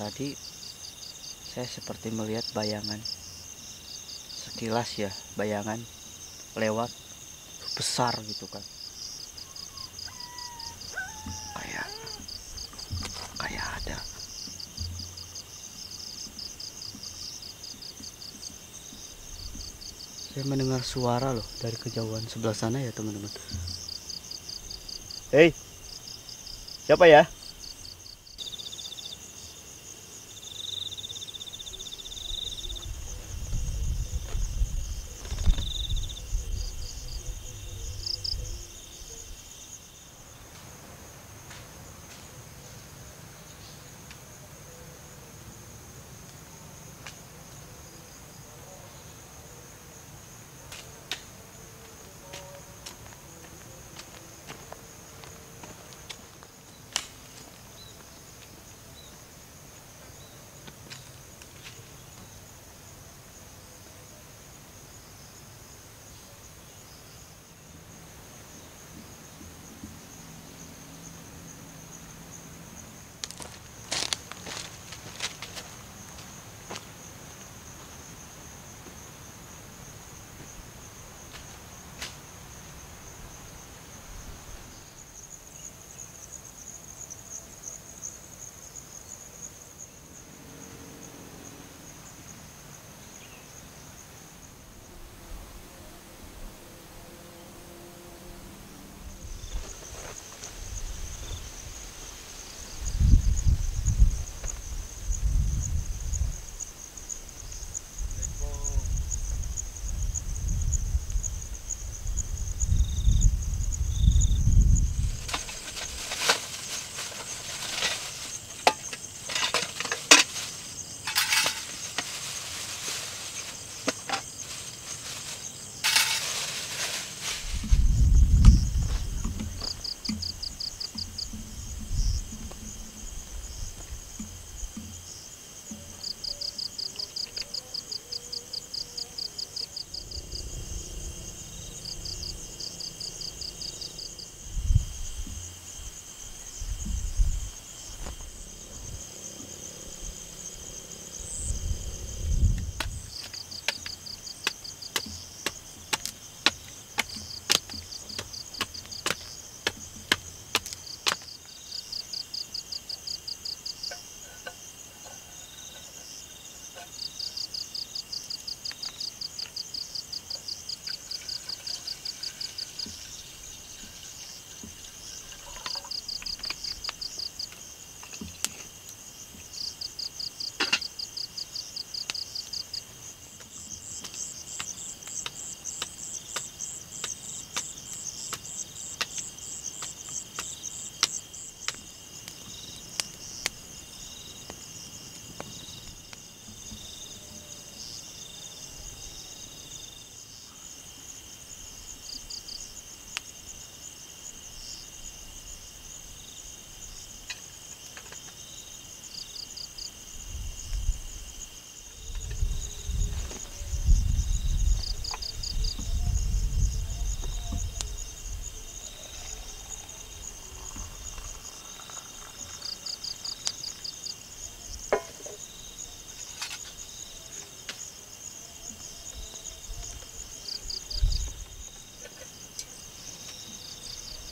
Tadi saya seperti melihat bayangan, sekilas ya, bayangan lewat besar gitu kan. Kayak kayak ada. Saya mendengar suara loh dari kejauhan sebelah sana ya teman-teman. Hei, siapa ya?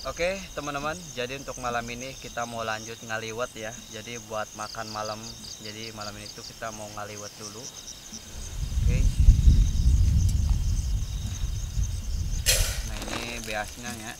Oke teman-teman, jadi untuk malam ini kita mau lanjut ngaliwat ya. Jadi buat makan malam, jadi malam ini tuh kita mau ngaliwat dulu. Oke. Nah ini beasnya ya.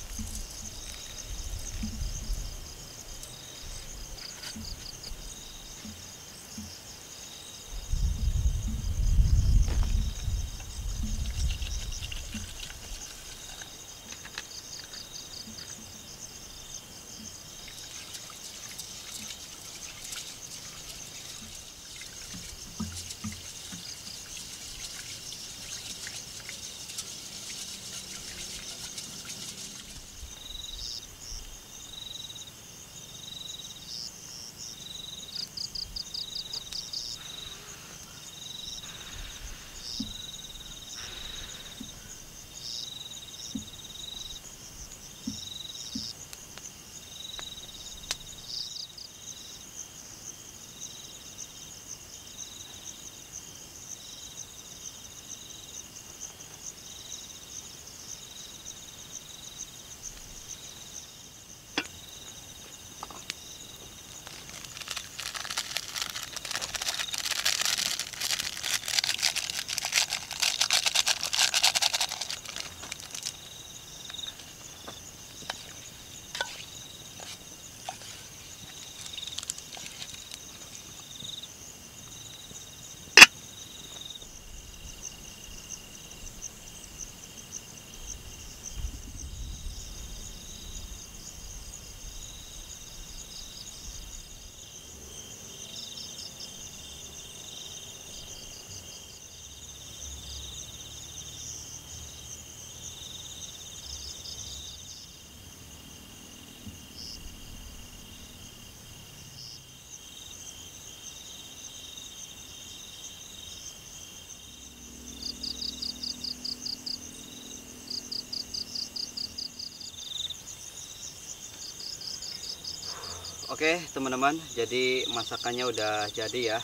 Oke teman-teman, jadi masakannya udah jadi ya.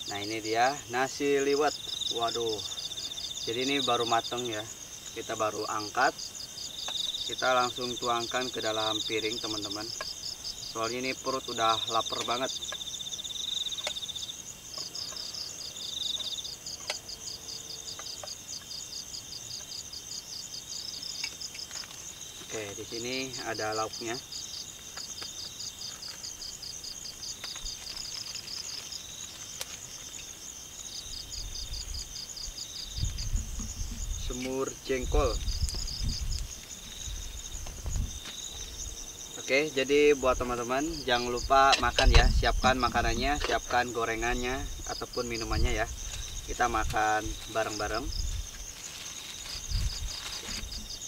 Nah ini dia nasi liwet. Waduh, jadi ini baru mateng ya. Kita baru angkat, kita langsung tuangkan ke dalam piring teman-teman. Soalnya ini perut udah lapar banget. Oke, di sini ada lauknya. Semur jengkol. Oke, jadi buat teman-teman jangan lupa makan ya. Siapkan makanannya, siapkan gorengannya ataupun minumannya ya. Kita makan bareng-bareng.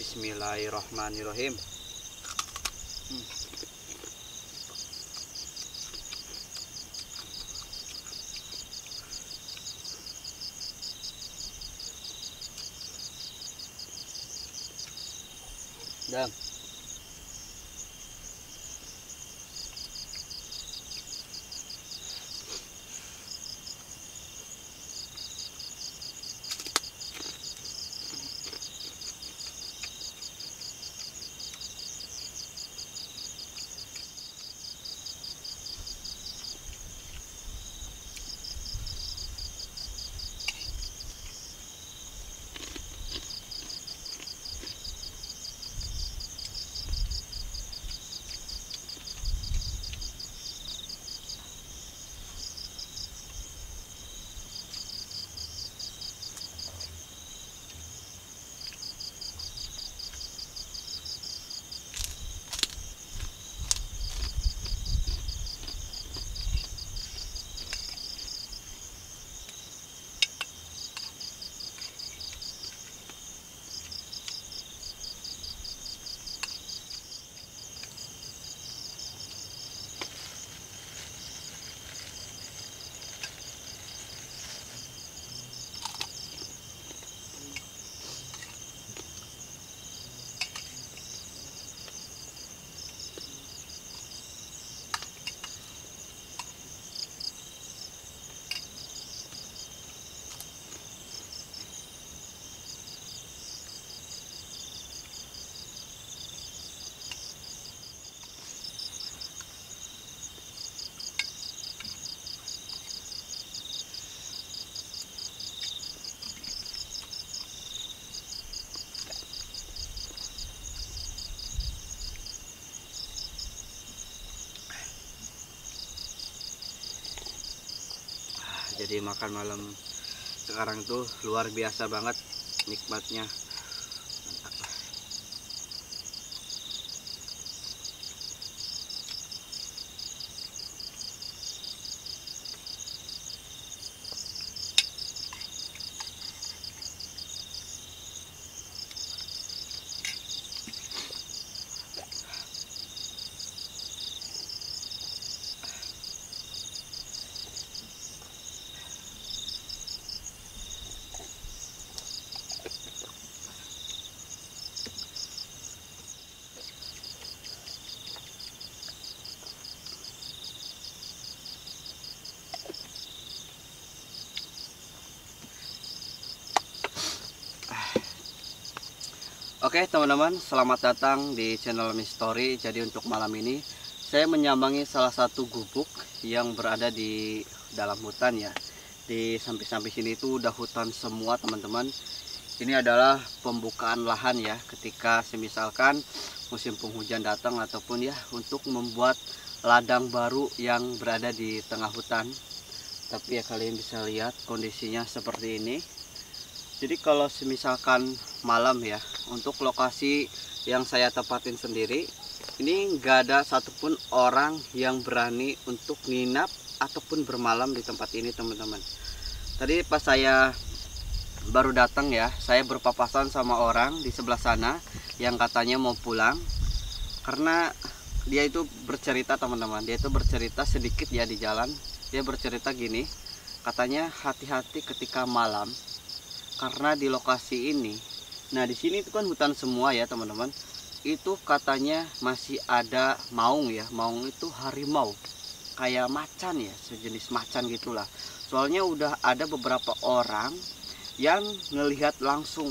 Bismillahirrahmanirrahim. Dan jadi makan malam sekarang tuh luar biasa banget nikmatnya. Mantap. Oke teman-teman, selamat datang di channel Mystory. Jadi untuk malam ini saya menyambangi salah satu gubuk yang berada di dalam hutan ya. Di samping-samping sini itu udah hutan semua teman-teman. Ini adalah pembukaan lahan ya, ketika semisalkan musim penghujan datang ataupun ya untuk membuat ladang baru yang berada di tengah hutan. Tapi ya kalian bisa lihat kondisinya seperti ini. Jadi kalau semisalkan malam ya, untuk lokasi yang saya tempatin sendiri, ini nggak ada satupun orang yang berani untuk nginap ataupun bermalam di tempat ini teman-teman. Tadi pas saya baru datang ya, saya berpapasan sama orang di sebelah sana yang katanya mau pulang. Karena dia itu bercerita teman-teman, dia itu bercerita sedikit ya di jalan. Dia bercerita gini, katanya hati-hati ketika malam. Karena di lokasi ini, nah di sini itu kan hutan semua ya teman-teman. itu katanya masih ada maung ya. Maung itu harimau, kayak macan ya, sejenis macan gitulah. Soalnya udah ada beberapa orang yang ngelihat langsung.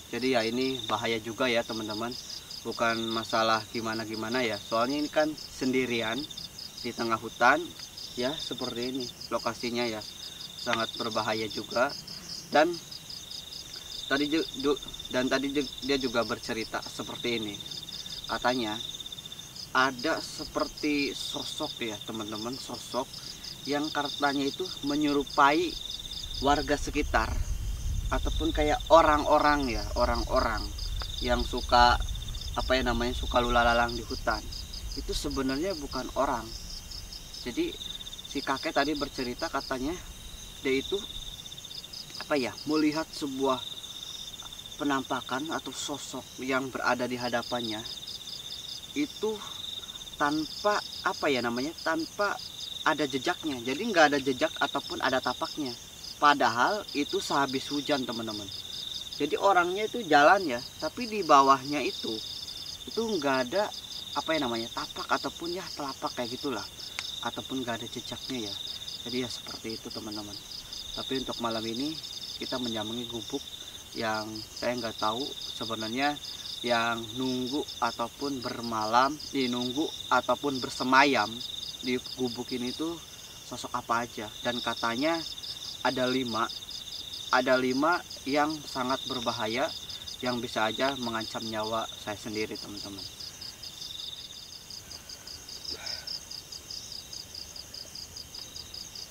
Jadi ya ini bahaya juga ya teman-teman, bukan masalah gimana-gimana ya, soalnya ini kan sendirian di tengah hutan ya, seperti ini lokasinya ya, sangat berbahaya juga. Dan tadi dia juga bercerita seperti ini, katanya ada seperti sosok ya teman-teman, sosok yang katanya itu menyerupai warga sekitar ataupun kayak orang-orang ya, orang-orang yang suka apa ya namanya, suka lulalang di hutan. Itu sebenarnya bukan orang. Jadi si kakek tadi bercerita, katanya dia itu apa ya, melihat sebuah penampakan atau sosok yang berada di hadapannya itu tanpa apa ya namanya, tanpa ada jejaknya. Jadi nggak ada jejak ataupun ada tapaknya, padahal itu sehabis hujan teman-teman. Jadi orangnya itu jalan ya, tapi di bawahnya itu nggak ada apa ya namanya, tapak ataupun ya telapak kayak gitulah, ataupun nggak ada jejaknya ya. Jadi ya seperti itu teman-teman. Tapi untuk malam ini kita menyambangi gubuk yang saya nggak tahu sebenarnya yang nunggu ataupun bermalam, nunggu ataupun bersemayam di gubuk ini tuh sosok apa aja. Dan katanya ada lima yang sangat berbahaya, yang bisa aja mengancam nyawa saya sendiri teman-teman.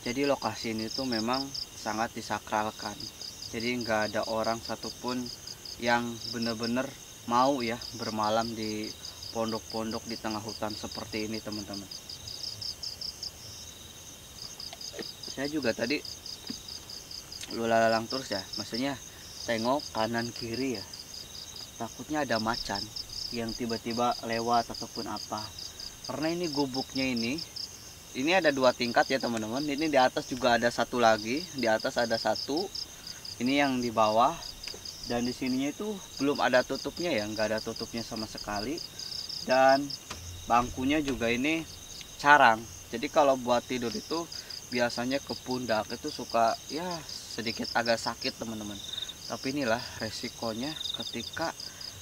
Jadi lokasi ini tuh memang sangat disakralkan. Jadi nggak ada orang satupun yang benar-benar mau ya bermalam di pondok-pondok di tengah hutan seperti ini teman-teman. Saya juga tadi lulalang terus ya, maksudnya tengok kanan kiri ya, takutnya ada macan yang tiba-tiba lewat ataupun apa. Karena ini gubuknya ini ada 2 tingkat ya teman-teman. Ini di atas juga ada satu lagi, di atas ada satu, ini yang di bawah. Dan di sininya itu belum ada tutupnya ya, nggak ada tutupnya sama sekali. Dan bangkunya juga ini carang. Jadi kalau buat tidur itu biasanya ke pundak itu suka ya sedikit agak sakit teman-teman. Tapi inilah resikonya ketika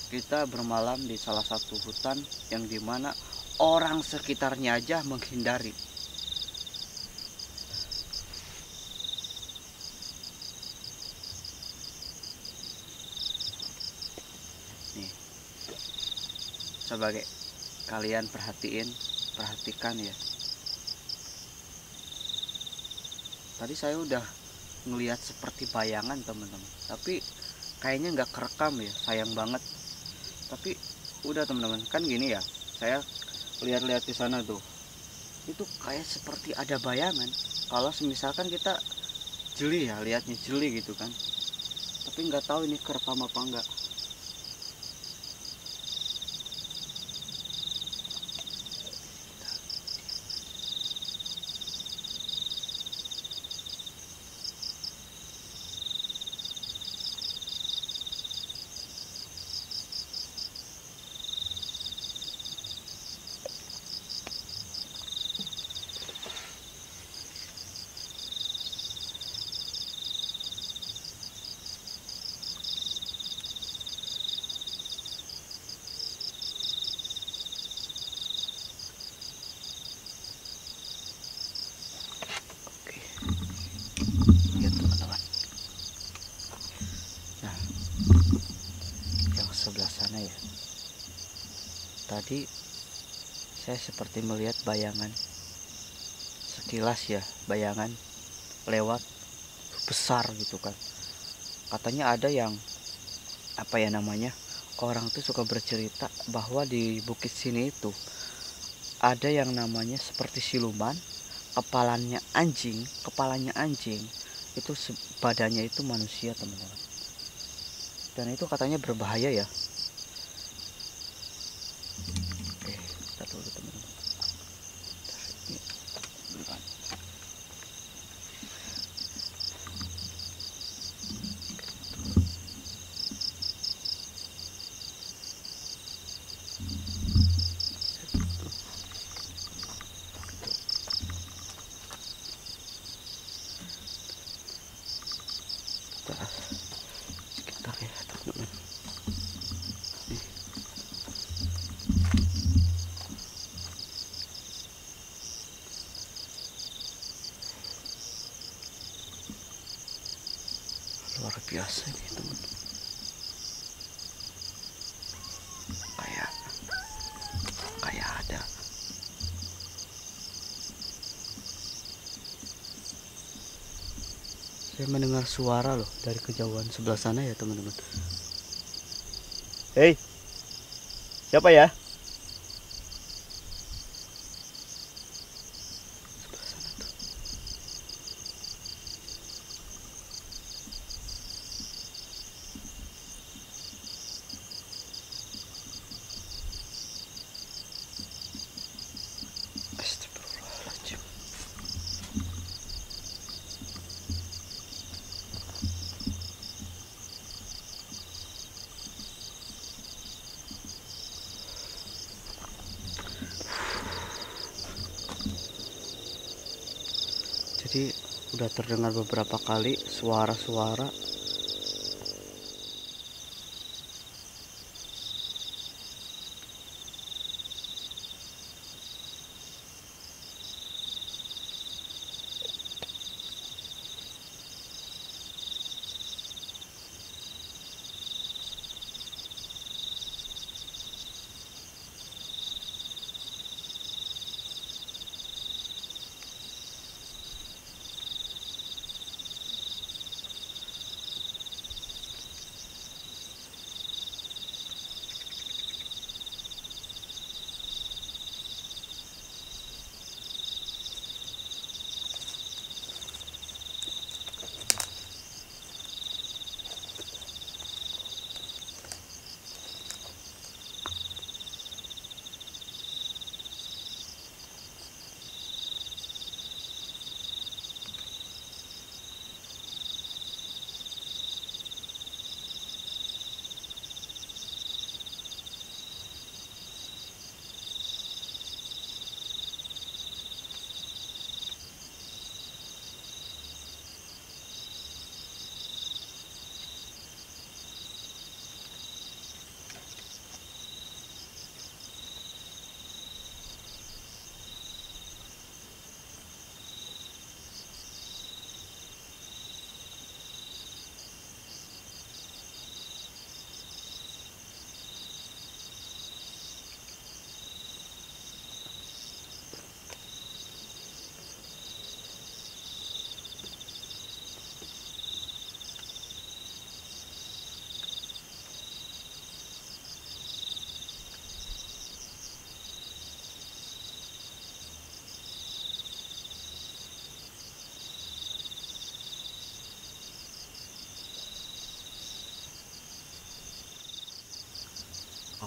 kita bermalam di salah satu hutan yang dimana orang sekitarnya aja menghindari. Nih, sebagai kalian perhatikan ya. Tadi saya udah ngelihat seperti bayangan teman-teman, tapi kayaknya nggak kerekam ya, sayang banget. Tapi udah teman-teman, kan gini ya, saya lihat-lihat di sana tuh, itu kayak seperti ada bayangan. Kalau misalkan kita jeli ya, lihatnya jeli gitu kan, tapi nggak tahu ini kerekam apa enggak. Lihat teman-teman, nah yang sebelah sana ya, tadi saya seperti melihat bayangan, sekilas ya, bayangan lewat besar gitu kan. Katanya ada yang apa ya namanya, orang tuh suka bercerita bahwa di bukit sini itu ada yang namanya seperti siluman, kepalanya anjing itu badannya itu manusia teman-teman. Dan itu katanya berbahaya ya. Oke, kita dulu teman-teman. kita sekitar ya teman-teman. Nih. Luar biasa nih teman-teman. Kayak ada. Saya mendengar suara loh dari kejauhan sebelah sana ya teman-teman. Hei, siapa ya? Sebelah sana tuh. Astagfirullahaladzim. Jadi udah terdengar beberapa kali suara-suara.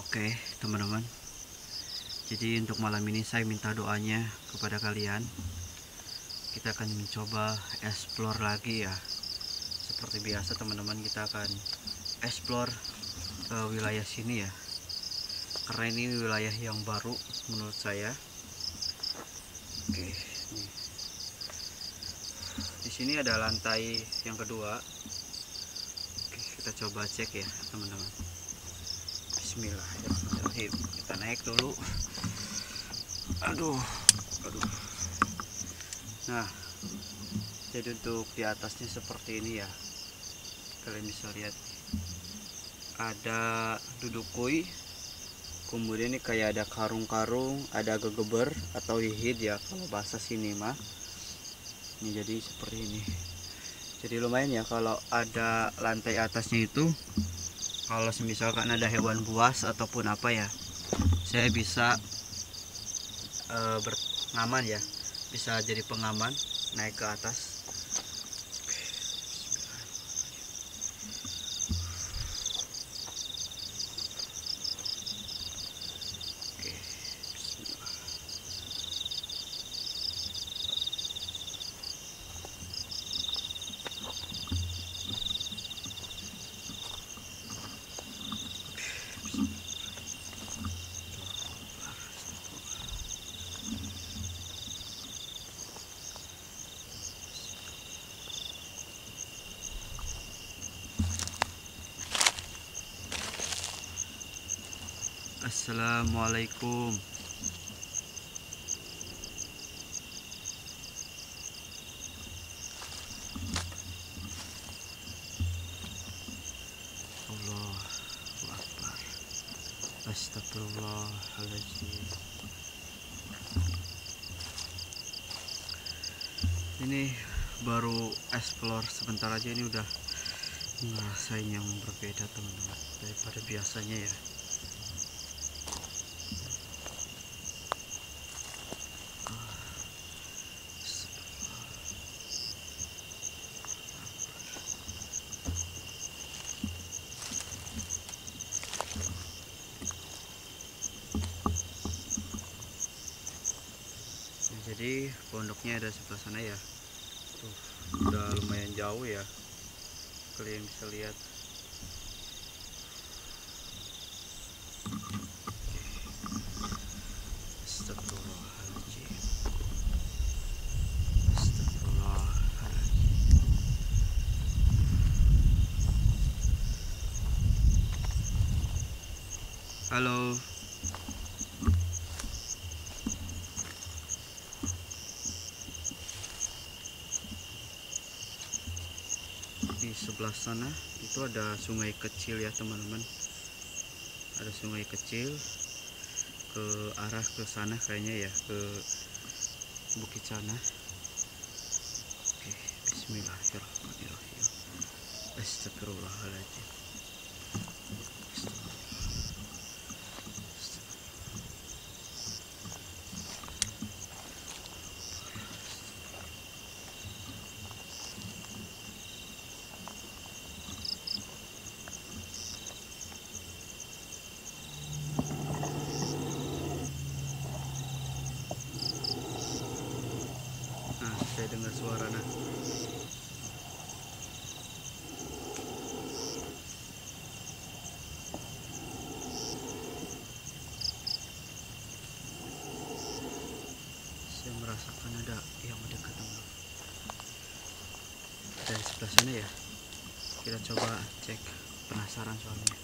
Oke teman-teman, jadi untuk malam ini saya minta doanya kepada kalian. Kita akan mencoba explore lagi ya. Seperti biasa teman-teman, kita akan explore wilayah sini ya, karena ini wilayah yang baru menurut saya. Oke, nih. Di sini ada lantai yang kedua. Oke, kita coba cek ya teman-teman. Bismillahirrahmanirrahim. Kita naik dulu. Aduh. Nah, jadi untuk di atasnya seperti ini ya. Kalian bisa lihat. Ada duduk koi. Kemudian ini kayak ada karung-karung, ada gegeber atau hihid ya kalau bahasa sini mah. Ini jadi seperti ini. Jadi lumayan ya kalau ada lantai atasnya itu. Kalau misalkan ada hewan buas ataupun apa ya, saya bisa berngaman ya, bisa jadi pengaman naik ke atas. Oke, bismillah. Assalamualaikum. Allahu Akbar. Astagfirullahaladzim. Ini baru explore sebentar aja, ini udah ngerasain yang berbeda teman-teman daripada biasanya ya. Nah, jadi pondoknya ada sebelah sana ya. Tuh, udah lumayan jauh ya, kalian bisa lihat. Astagfirullahaladzim. Astagfirullahaladzim. Halo. Di sebelah sana itu ada sungai kecil ya teman-teman, ada sungai kecil ke arah ke sana kayaknya ya, ke bukit sana. Oke, bismillahirrahmanirrahim. Astagfirullahaladzim. Nah, saya dengar suara nah. Saya merasakan ada yang mendekat teman. Dari sebelah sana ya. Kita coba cek, penasaran soalnya.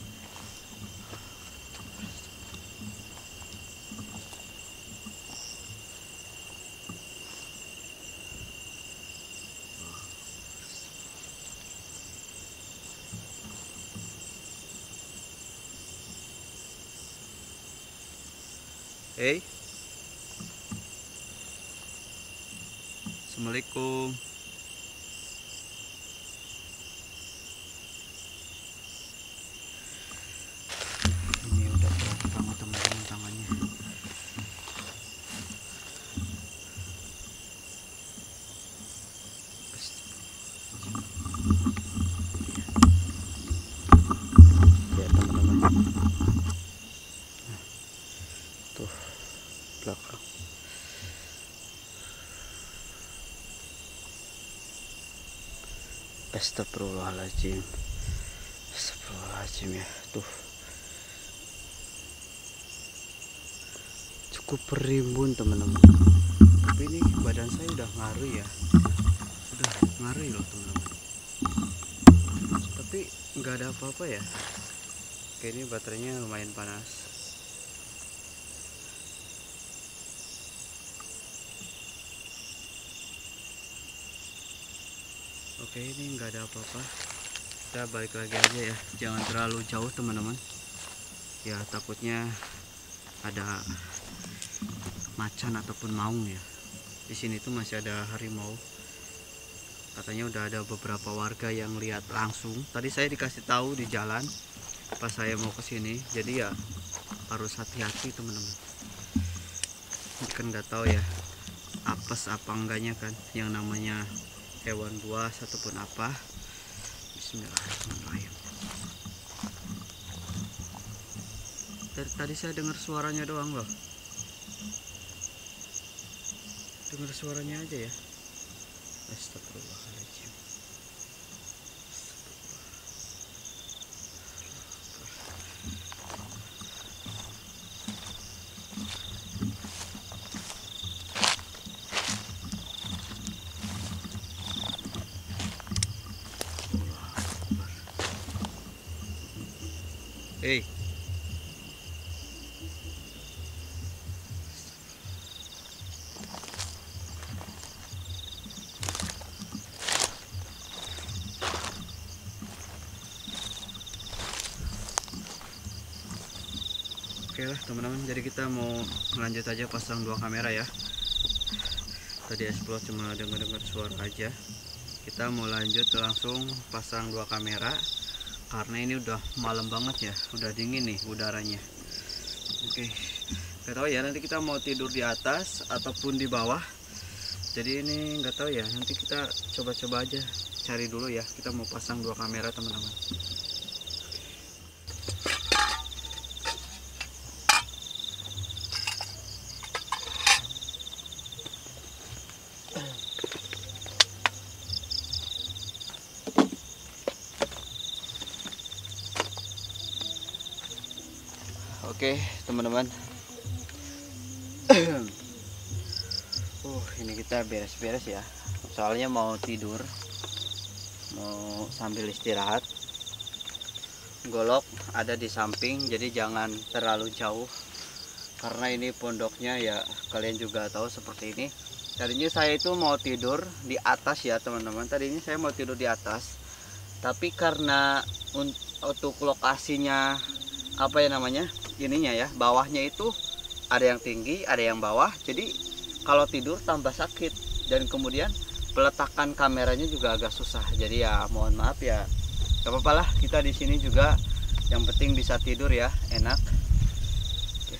Hey, assalamualaikum. Ini udah berat banget teman-teman tangannya. Ya teman-teman, tuh belakang. Astagfirullahaladzim. Astagfirullahaladzim ya. Tuh, cukup berimbun teman-teman. Tapi ini badan saya udah ngaruh ya, udah ngaruh loh teman-teman. Tapi nggak ada apa-apa ya. Oke, ini baterainya lumayan panas. Oke, ini nggak ada apa-apa. Kita balik lagi aja ya. Jangan terlalu jauh teman-teman. Ya takutnya ada macan ataupun maung ya. Di sini tuh masih ada harimau. Katanya udah ada beberapa warga yang lihat langsung. Tadi saya dikasih tahu di jalan pas saya mau ke sini. Jadi ya harus hati-hati teman-teman. Kan nggak tahu ya apes apa enggaknya kan, yang namanya hewan buas ataupun apa. Bismillahirrahmanirrahim. Dari tadi saya dengar suaranya doang loh. Dengar suaranya aja ya. Astagfirullahaladzim. Hei, Oke lah teman-teman, jadi kita mau lanjut aja pasang 2 kamera ya. Tadi explore cuma dengar-dengar suara aja. Kita mau lanjut langsung pasang 2 kamera karena ini udah malam banget ya, udah dingin nih udaranya. Oke, nggak tahu ya nanti kita mau tidur di atas ataupun di bawah. Jadi ini nggak tahu ya, nanti kita coba-coba aja cari dulu ya. Kita mau pasang 2 kamera teman-teman. Oke teman-teman, ini kita beres-beres ya, soalnya mau tidur, mau sambil istirahat. Golok ada di samping, jadi jangan terlalu jauh karena ini pondoknya ya kalian juga tahu seperti ini. Tadinya saya itu mau tidur di atas ya teman-teman, tadinya saya mau tidur di atas, tapi karena untuk lokasinya apa ya namanya ininya ya, bawahnya itu ada yang tinggi ada yang bawah, jadi kalau tidur tambah sakit dan kemudian peletakan kameranya juga agak susah. Jadi ya mohon maaf ya, gak apa-apa lah, kita di sini juga yang penting bisa tidur ya, enak. Oke.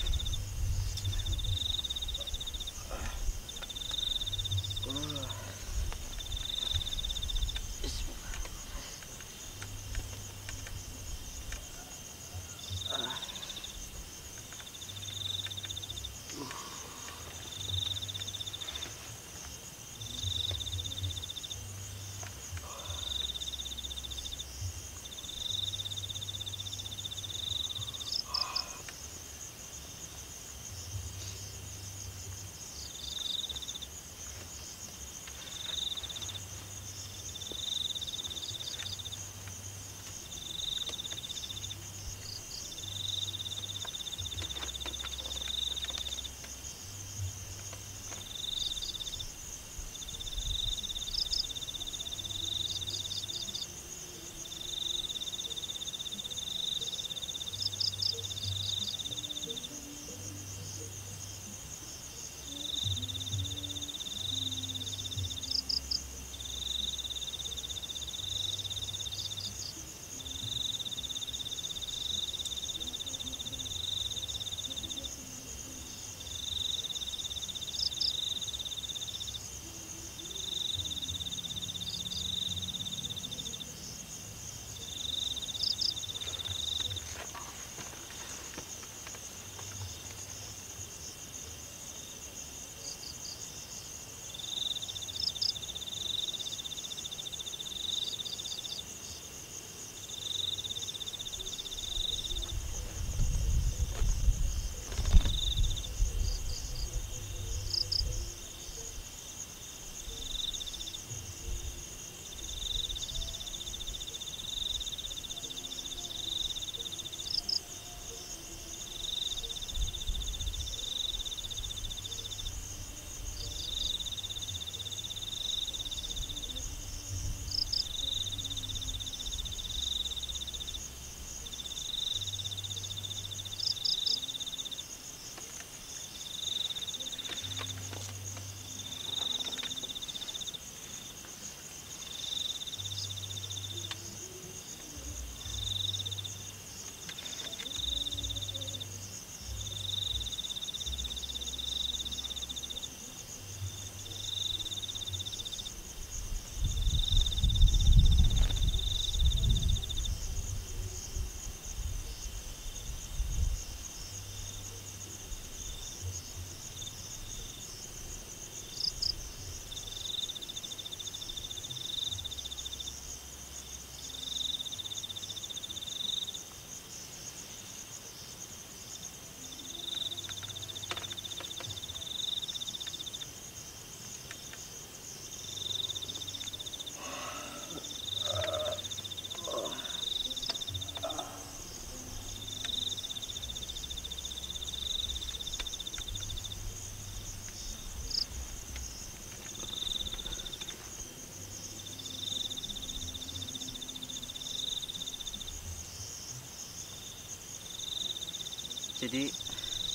Jadi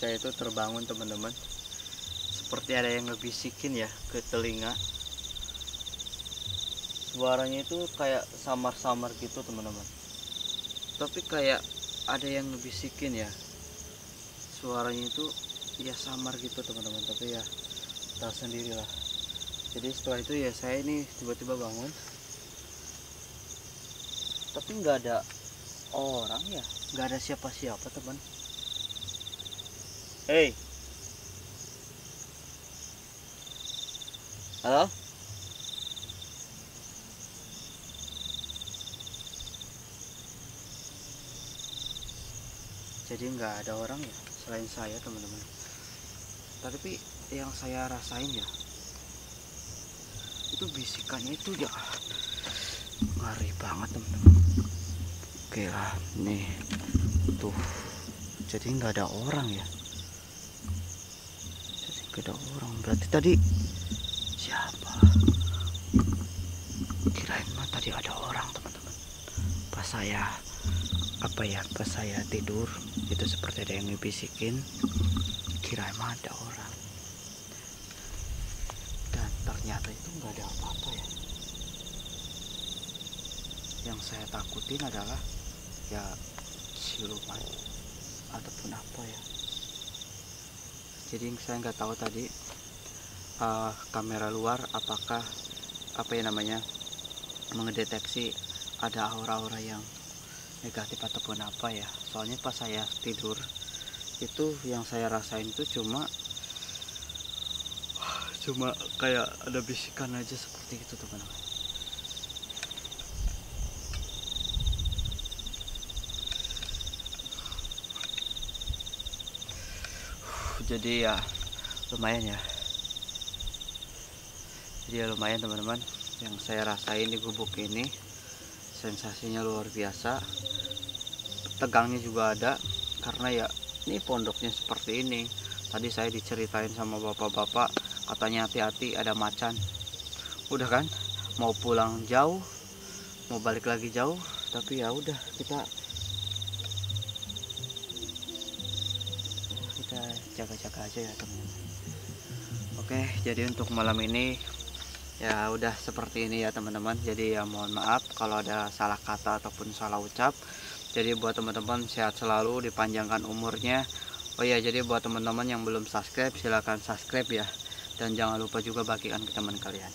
saya itu terbangun teman-teman. Seperti ada yang ngebisikin ya ke telinga. Suaranya itu kayak samar-samar gitu teman-teman. Tapi kayak ada yang ngebisikin ya. Suaranya itu ya samar gitu teman-teman. Tapi ya tahu sendirilah. Jadi setelah itu ya saya ini tiba-tiba bangun. Tapi nggak ada orang ya, nggak ada siapa-siapa teman. Hey, halo? Jadi nggak ada orang ya selain saya teman-teman. Tapi yang saya rasain ya, itu bisikannya itu ya ngeri banget teman-teman. Oke lah, nih tuh. Jadi nggak ada orang ya. Jadi nggak ada orang. Berarti tadi siapa? Kirain mah tadi ada orang teman-teman. Pas saya pas saya tidur itu seperti ada yang ngebisikin, kirain mah ada orang. Dan ternyata itu nggak ada apa-apa ya. Yang saya takutin adalah ya siluman ataupun apa ya. Jadi saya nggak tahu tadi kamera luar apakah apa ya namanya mengedeteksi ada aura-aura yang negatif ataupun apa ya. Soalnya pas saya tidur itu yang saya rasain itu cuma kayak ada bisikan aja seperti itu teman-teman. Jadi ya lumayan ya. Jadi ya lumayan teman-teman yang saya rasain di gubuk ini. Sensasinya luar biasa. Tegangnya juga ada karena ya ini pondoknya seperti ini. Tadi saya diceritain sama bapak-bapak, katanya hati-hati ada macan. Udah kan mau pulang jauh, mau balik lagi jauh, tapi ya udah kita jaga-jaga aja ya teman-teman. Oke, jadi untuk malam ini ya udah seperti ini ya teman-teman. Jadi ya mohon maaf kalau ada salah kata ataupun salah ucap. Jadi buat teman-teman sehat selalu, dipanjangkan umurnya. Oh ya, jadi buat teman-teman yang belum subscribe silahkan subscribe ya. Dan jangan lupa juga bagikan ke teman kalian.